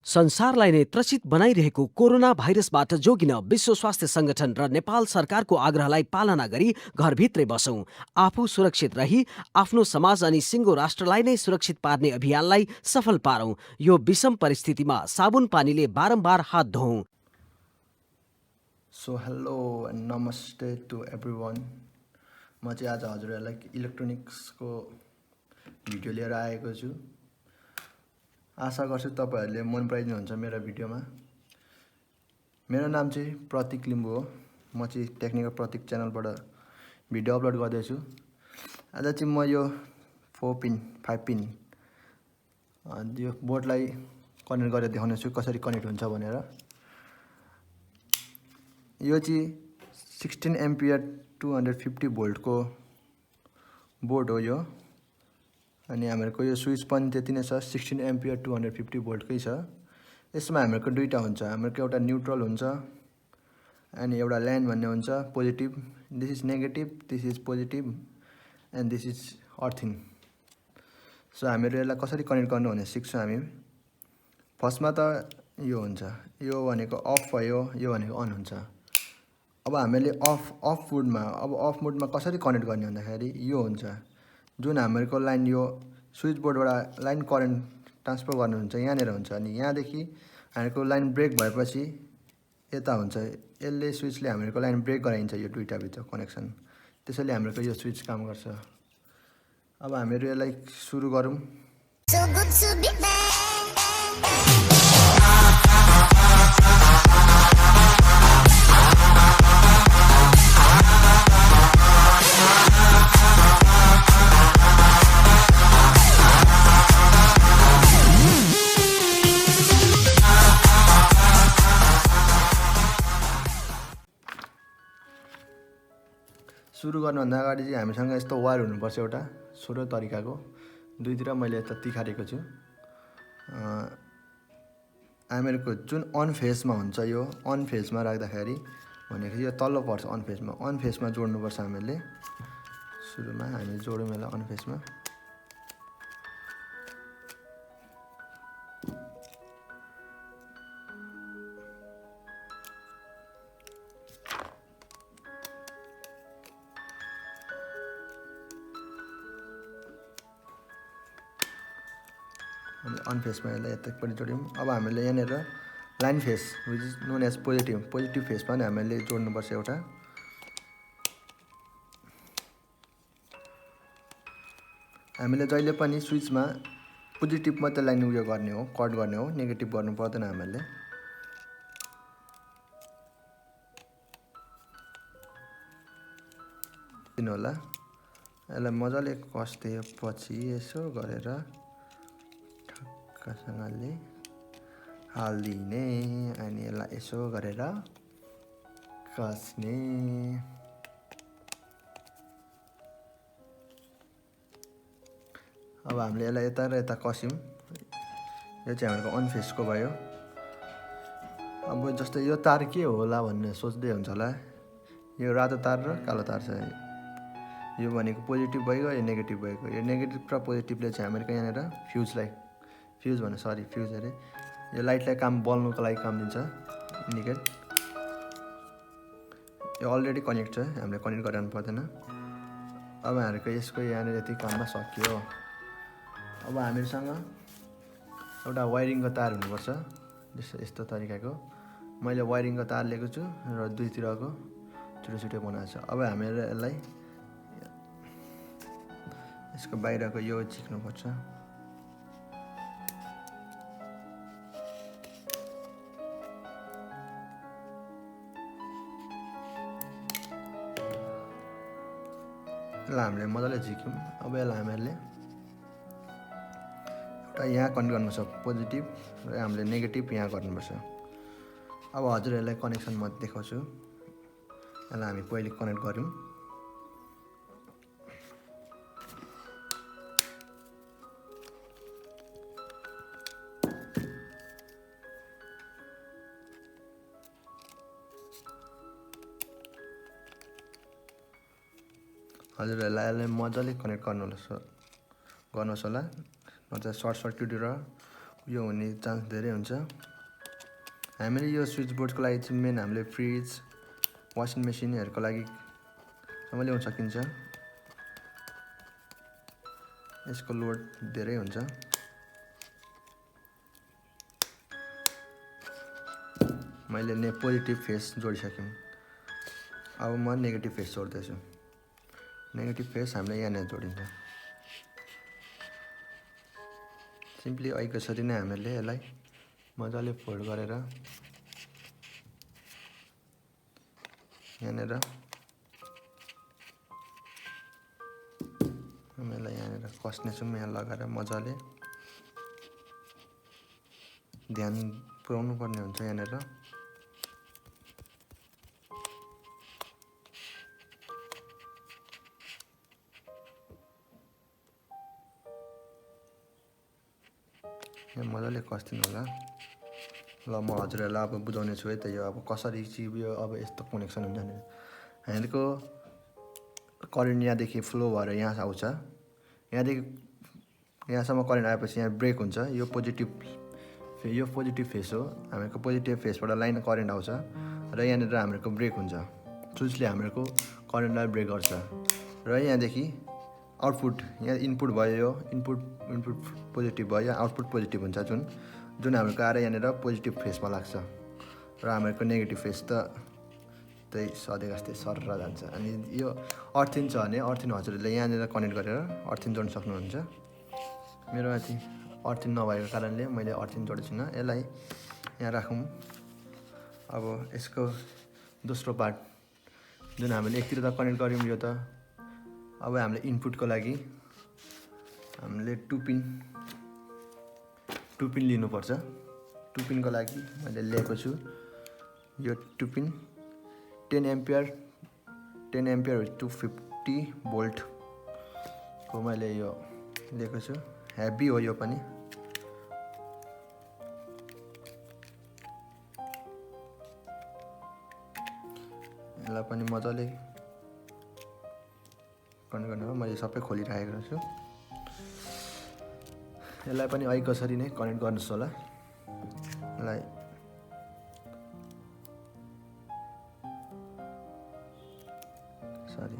संसारलाई नै त्रसित बनाइरहेको कोरोना भाइरसबाट जोगिन विश्व स्वास्थ्य संगठन र नेपाल सरकारको आग्रहलाई पालना गरी घरभित्रै बसौं। आफू सुरक्षित रही आफ्नो समाज अनि सिङ्गो राष्ट्रलाई नै सुरक्षित पार्ने अभियानलाई सफल पारौं। यो विषम परिस्थितिमा साबुन पानीले बारम्बार हात धोऊ। सो हेलो एन्ड नमस्ते टु एभ्रिवान। म चाहिँ आज हजुरहरूलाई इलेक्ट्रोनिक्सको भिडियो लिएर आएको छु। आशा गर्छु तपाईहरूले मन पराइदिनुहुन्छ मेरो भिडियोमा। मेरो नाम चाहिँ pratik limbu हो। म चाहिँ टेक्निकल प्रतीक च्यानलबाट भिडियो अपलोड गर्दैछु। आज चाहिँ म यो 4 पिन 5 पिन यो बोर्डलाई कनेक्ट गरेर देखाउने छु कसरी कनेक्ट हुन्छ भनेर। यो चाहिँ 16 एम्पियर 250 भोल्टको बोर्ड हो यो। अनि हामीहरूको यो स्विच पनि त्यति नै छ, 16 एम्पियर 250 भोल्टकै छ। यसमा हामीहरूको दुईटा हुन्छ, हामीहरूको एउटा न्युट्रल हुन्छ अनि एउटा ल्यान्ड भन्ने हुन्छ, positive. This is negative, this is positive and this is earthing. So हामीहरू यसलाई कसरी कनेक्ट गर्नु भनेर सिक्छौँ हामी। फर्स्टमा त यो हुन्छ, यो भनेको अफ भयो, यो भनेको अन हुन्छ। अब हामीले अफ मोडमा कसरी कनेक्ट गर्ने भन्दाखेरि यो हुन्छ, जुन हामीहरूको लाइन यो स्विच बोर्डबाट लाइन करेन्ट ट्रान्सफर गर्नुहुन्छ यहाँनिर हुन्छ। अनि यहाँदेखि हामीहरूको लाइन ब्रेक भएपछि यता हुन्छ, यसले स्विचले हामीहरूको लाइन ब्रेक गराइन्छ यो दुईटा भित्र कनेक्सन। त्यसैले हामीहरूको यो स्विच काम गर्छ। अब हामीहरू यसलाई सुरु गरौँ। सुरु गर्नुभन्दा अगाडि चाहिँ हामीसँग यस्तो वायर हुनुपर्छ एउटा छोटो तरिकाको। दुईतिर मैले यता तिखारेको छु। हामीहरूको जुन अन फेजमा हुन्छ, यो अन फेजमा राख्दाखेरि भनेको यो तल्लो पर्छ अन फेजमा। अन फेजमा जोड्नुपर्छ हामीले। सुरुमा हामी जोडौँ यसलाई अन फेजमा। अन फेजमा यसलाई यतापट्टि जोड्यौँ। अब हामीले यहाँनिर line phase which is known as positive फेजमा पनि हामीले जोड्नुपर्छ एउटा। हामीले जहिले पनि स्विचमा पोजिटिभ मात्रै लाइन उयो गर्ने हो, कट गर्ने हो, नेगेटिभ गर्नु पर्दैन हामीले। दिनु होला। यसलाई मजाले कस्दिएपछि यसो गरेर ठक्कसँगले हालिदिने अनि यसलाई यसो गरेर कस्ने। अब हामीले यसलाई यता र यता कस्यौँ। यो चाहिँ हाम्रो अन फेजको भयो। अब जस्तै यो तार के होला भन्ने सोच्दै हुन्छ होला। यो रातो तार र कालो तार छ। यो भनेको पोजिटिभ भएको, यो नेगेटिभ भएको। यो नेगेटिभ र पोजिटिभले चाहिँ हामीहरूको यहाँनिर फ्युज अरे यो लाइटलाई बल्नुको लागि काम दिन्छ, इन्डिकेट। यो अलरेडी कनेक्ट छ, हामीले कनेक्ट गराउनु पर्दैन। अब हामीहरूको यसको यहाँनिर यति काममा सकियो। अब हामीहरूसँग एउटा वायरिङको तार हुनुपर्छ, यस्तो तरिकाको। मैले वायरिङको तार लिएको छु र दुईतिरको छुट्टै बनाएको छ। अब हामीहरू यसलाई यसको बाहिरको यो झिक्नुपर्छ। यसलाई हामीले मजाले झिक्यौँ। अब यसलाई हामीहरूले एउटा यहाँ कनेक्ट गर्नुपर्छ पोजिटिभ र हामीले नेगेटिभ यहाँ गर्नुपर्छ। अब हजुरहरूलाई कनेक्सन म देखाउँछु। यसलाई हामी पहिले कनेक्ट गऱ्यौँ। हजुरहरूलाई यसलाई मजाले कनेक्ट गर्नुहोस् होला, नत्र सर्ट सर्किट र यो हुने चान्स धेरै हुन्छ। हामीले यो स्विच बोर्डको लागि चाहिँ मेन हामीले फ्रिज वासिङ मेसिनहरूको लागि सम्म ल्याउन सकिन्छ। यसको लोड धेरै हुन्छ। मैले पोजिटिभ फेस जोडिसकेँ। अब म नेगेटिभ फेस जोड्दैछु। नेगेटिभ फेस हामीले यहाँनिर जोडिन्छ। सिम्पली अहिले यसरी नै हामीले यसलाई मजाले फोल्ड गरेर यहाँनिर हामीलाई यहाँनिर कस्नेछौँ। यहाँ लगाएर मजाले ध्यान पुर्याउनु पर्ने हुन्छ यहाँनिर। यहाँ मजाले कस्दिनु होला। ल म हजुरहरूलाई अब बुझाउने छु है त यो अब कसरी चाहिँ यो अब यस्तो कनेक्सन हुन्छ नि। हामीहरूको करेन्ट यहाँदेखि फ्लो भएर यहाँ आउँछ। यहाँदेखि यहाँसम्म करेन्ट आएपछि यहाँ ब्रेक हुन्छ। यो पोजिटिभ फेस हो। हामीहरूको पोजिटिभ फेसबाट लाइन करेन्ट आउँछ र यहाँनिर हामीहरूको ब्रेक हुन्छ। स्विचले हामीहरूको करेन्टलाई ब्रेक गर्छ र यहाँदेखि आउटपुट यहाँ इनपुट भयो। यो इनपुट पोजिटिभ भयो। यहाँ आउटपुट पोजिटिभ हुन्छ जुन हामीहरूको आएर यहाँनिर पोजिटिभ फेसमा लाग्छ र हामीहरूको नेगेटिभ फेस त त्यही सधैँ जस्तै सरेर जान्छ। अनि यो अर्थिन छ भने अर्थिन हजुरहरूले यहाँनिर कनेक्ट गरेर अर्थिन जोड्न सक्नुहुन्छ। मेरो माथि अर्थिन नभएको कारणले मैले अर्थिन जोडेको छुइनँ। यसलाई यहाँ राखौँ। अब यसको दोस्रो पार्ट जुन हामीले एकतिर त कनेक्ट गऱ्यौँ। यो त अब हामीले इनपुटको लागि हामीले टु पिन लिनुपर्छ। टु पिनको लागि मैले ल्याएको छु यो टु पिन 10 एम्पियर 250 भोल्टको मैले यो लिएको छु। हेभी हो यो पनि। यसलाई पनि मजाले कनेक्ट गर्नु। मैले सबै खोलिराखेको छु। यसलाई पनि अहिले कसरी नै कनेक्ट गर्नुहोस् होला। यसलाई सरी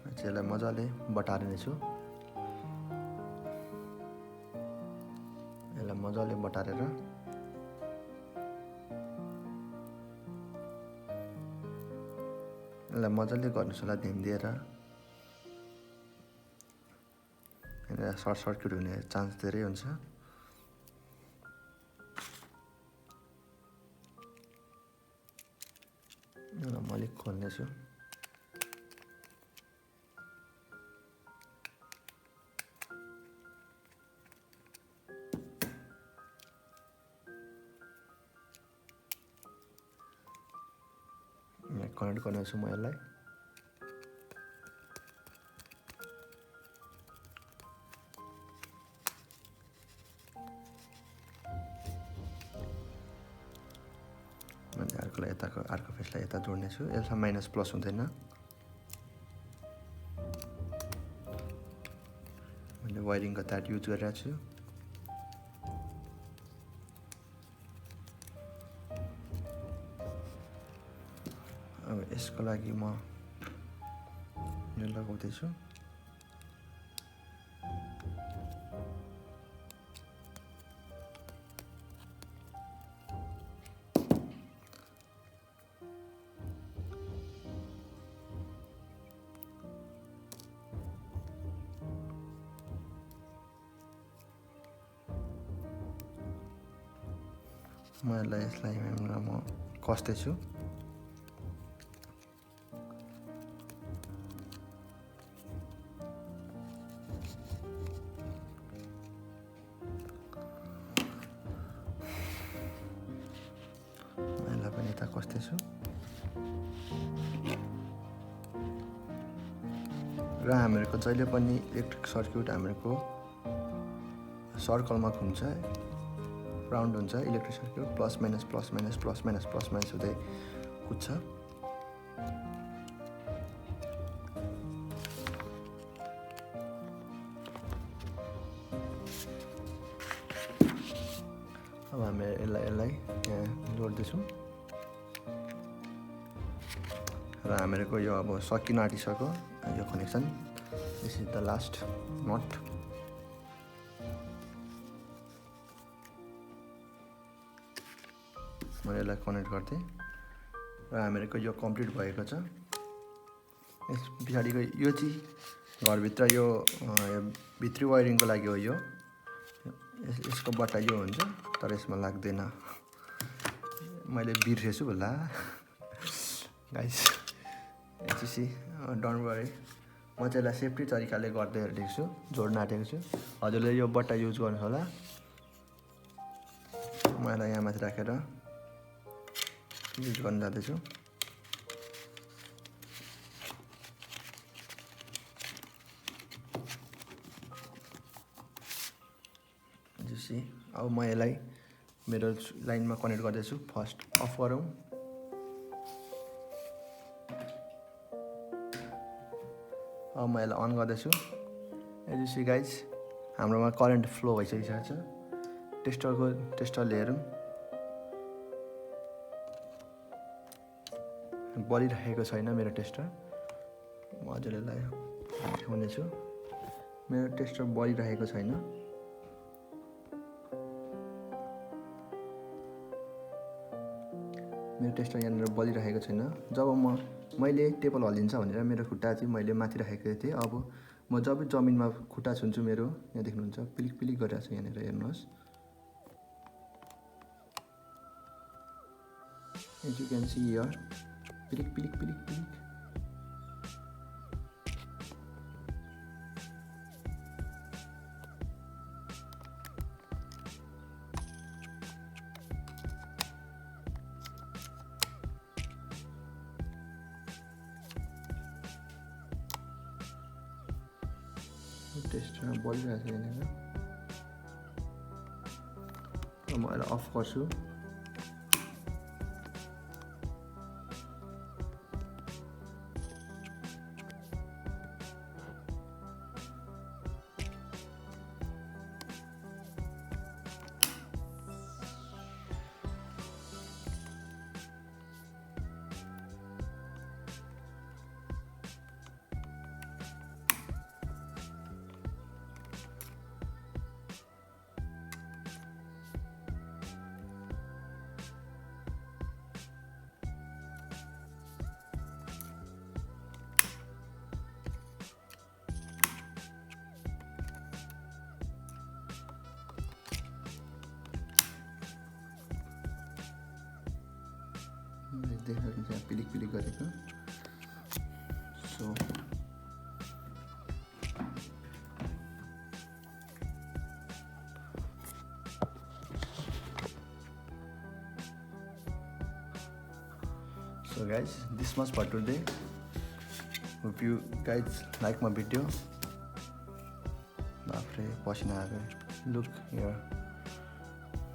यसलाई मजाले बटार्नेछु। यसलाई मजाले बटारेर यसलाई मजाले गर्नुहोस् होला ध्यान दिएर। सर्ट सर्किट हुने चान्स धेरै हुन्छ। यसलाई म अलिक खोल्नेछु। कनेक्ट गर्नेछु म यसलाई। मैले अर्कोलाई यताको अर्को फेसलाई यता जोड्नेछु। यसमा माइनस प्लस हुँदैन। मैले वायरिङको तार युज गरिरहेको छु। अब यसको लागि म यो लगाउँदैछु। यसलाई म कस्दैछु। यसलाई पनि यता कस्दैछु र हामीहरूको जहिले पनि इलेक्ट्रिक सर्किट हामीहरूको सर्कलमा घुम्छ। राउन्ड हुन्छ इलेक्ट्रिक सर्किट। प्लस माइनस हुँदै कुद्छ। अब हामी यसलाई यहाँ जोड्दैछौँ र हामीहरूको यो अब सकिन आँटिसक्यो यो connection. This is the last nut. मैले यसलाई कनेक्ट गर्थेँ र हामीहरूको यो कम्प्लिट भएको छ। यस पछाडिको यो चाहिँ घरभित्र यो भित्री वायरिङको लागि हो। यो यसको बट्टा यो हुन्छ तर यसमा लाग्दैन। मैले बिर्सेछु होला गाइस। एचसी डोन्ट वरी, म चाहिँ यसलाई सेफ्टी तरिकाले गर्दै हिँडेको छु, जोड्न आँटेको छु। हजुरले यो बट्टा युज गर्नु होला। म यसलाई यहाँ माथि राखेर युज गर्न जाँदैछु। अब म यसलाई मेरो लाइनमा कनेक्ट गर्दैछु। फर्स्ट अफ गरौँ। अब म यसलाई अन गर्दैछु। एज यु सी गाइज, हाम्रोमा करेन्ट फ्लो भइसकिसकेको छ। टेस्टरले हेरौँ। बलिरहेको छैन मेरो टेस्टर। म हजुरलाई देखाउनेछु। मेरो टेस्टर बलिरहेको छैन। मेरो टेस्टर यहाँनिर बलिरहेको छैन। जब मैले टेबल हल्लिन्छ भनेर मेरो खुट्टा चाहिँ मैले माथि राखेको थिएँ। अब म जब जमिनमा खुट्टा छुन्छु मेरो यहाँ देख्नुहुन्छ पिलिक पिलिक गरिरहेको छ। यहाँनिर हेर्नुहोस्। As you can see here पिलिक पिलिक पिलिक पिलिक। टेस्टमा बलिरहेको छ यहाँनिर। म यसलाई अफ गर्छु। देख्नुहुन्छ यहाँ पिलिक पिलिक गरेको। So guys, this much for today. Hope you guys like my video. बाफ्रे पसिना आयो। Look here,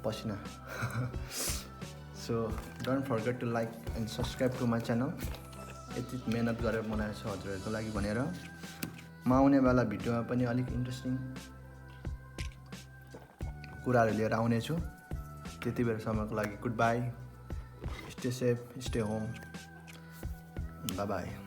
पसिना। So don't forget to like and subscribe to my channel. यति मेहनत गरेर बनाएको छु हजुरहरूको लागि भनेर। म आउनेवाला भिडियोमा पनि अलिक इन्ट्रेस्टिङ कुराहरू लिएर आउने छु। त्यति बेलासम्मको लागि good by. Stay safe, stay home. By by.